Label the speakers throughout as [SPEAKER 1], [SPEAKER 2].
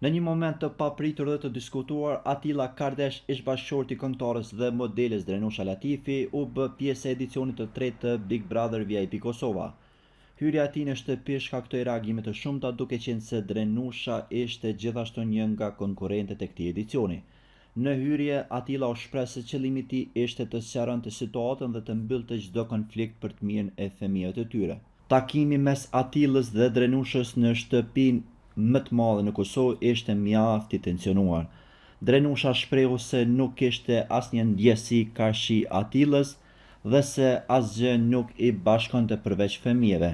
[SPEAKER 1] Në një moment të papritur dhe të diskutuar, Atilla Kardesh, ish bashkëshorti i këngëtares dhe modeles Drenusha Latifi, u bë pjesë e edicionit të tretë të Big Brother VIP Kosova. Hyrja e tij në shtëpi shkaktoi reagime të shumta, duke qenë se Drenusha ishte gjithashtu një nga konkurrentët e këtij edicioni. Në hyrje, Atilla u shpreh se qëllimi i tij ishte të sqaronte situatën dhe të mbyllte çdo konflikt për të mirën e fëmijëve të tyre. Takimi mes Atillës dhe Drenushës në shtëpinë më të madhe në Kosovë ishte mjaft i tensionuar. Drenusha shprehu se nuk kishte asnjë ndjesi karshi Atillës dhe se asgjë nuk i bashkonte përveç fëmijëve.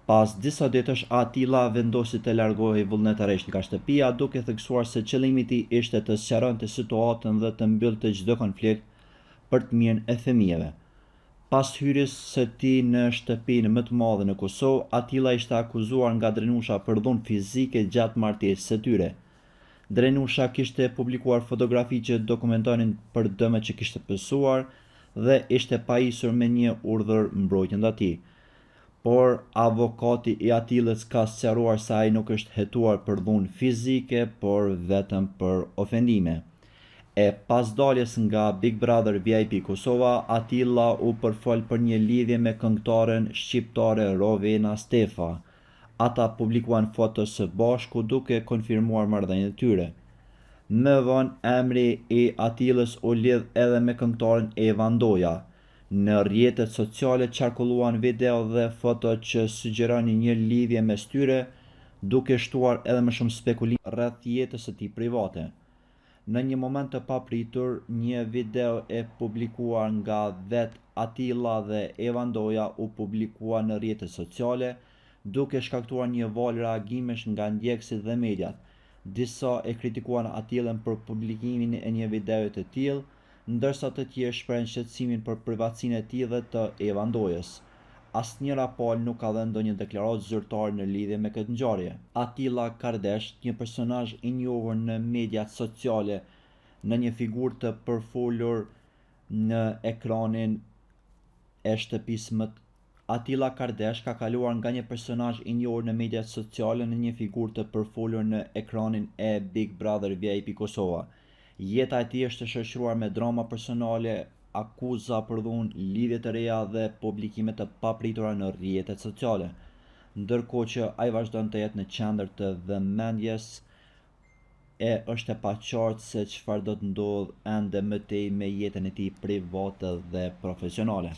[SPEAKER 1] Pas disa ditësh, Atilla vendosi të largohej vullnetarisht nga shtëpia, duke theksuar se qëllimi i tij ishte të sqaronte situatën dhe të mbyllte çdo konflikt për të mirën e fëmijëve. Pas hyrjes së tij në shtëpinë më të madhe në Kosovë, Atilla ishte akuzuar nga Drenusha për dhunë fizike gjatë martesës së tyre. Drenusha kishte publikuar fotografi që dokumentonin për dëmet që kishte pësuar dhe ishte pajisur me një urdhër mbrojtje ndaj tij. Por avokati i Atillës ka sqaruar se ai nuk është hetuar për dhunë fizike, por vetëm për ofendime. E pas daljes nga Big Brother VIP Kosova, Atilla u përfol për një lidhje me këngëtaren shqiptare Rovena Stefa. Ata publikuan foto së bashku duke konfirmuar marrëdhënien e tyre. Më vonë, emri i Atillës u lidh edhe me këngëtaren Eva Ndoja. Në rrjetet sociale qarkulluan video dhe foto që sugjeronin një lidhje mes tyre, duke shtuar edhe më shumë spekulim rreth jetës së tij private. Në një moment të papritur, një video e publikuar nga vet Atilla dhe Eva Ndoja u publikua në rrjetet sociale, duke shkaktuar një valë reagimesh nga ndjekësit dhe mediat. Disa e kritikuan Atillën për publikimin e një videoje të tillë, ndërsa të tjerë shprehin shqetësimin për privatësinë e tij dhe të Eva Ndojës. Asnjëra palë nuk ka dhënë ndonjë deklaratë zyrtare në lidhje me këtë ngjarje. Atilla Kardesh, një personazh i njohur në mediat sociale, në një figurë të përfolur në ekranin e shtëpisë më Atilla Kardesh ka kaluar nga një personazh i njohur në mediat sociale në një figurë të përfolur në ekranin e Big Brother VIP Kosova. Jeta e tij është e shoqëruar me drama personale, akuza për dhunë, lidhje të reja dhe publikime të papritura në rrjetet sociale, ndërkohë që ai vazhdon të jetë në qendër të vëmendjes e është e paqartë se çfarë do të ndodhë ende më tej me jetën e tij private dhe profesionale.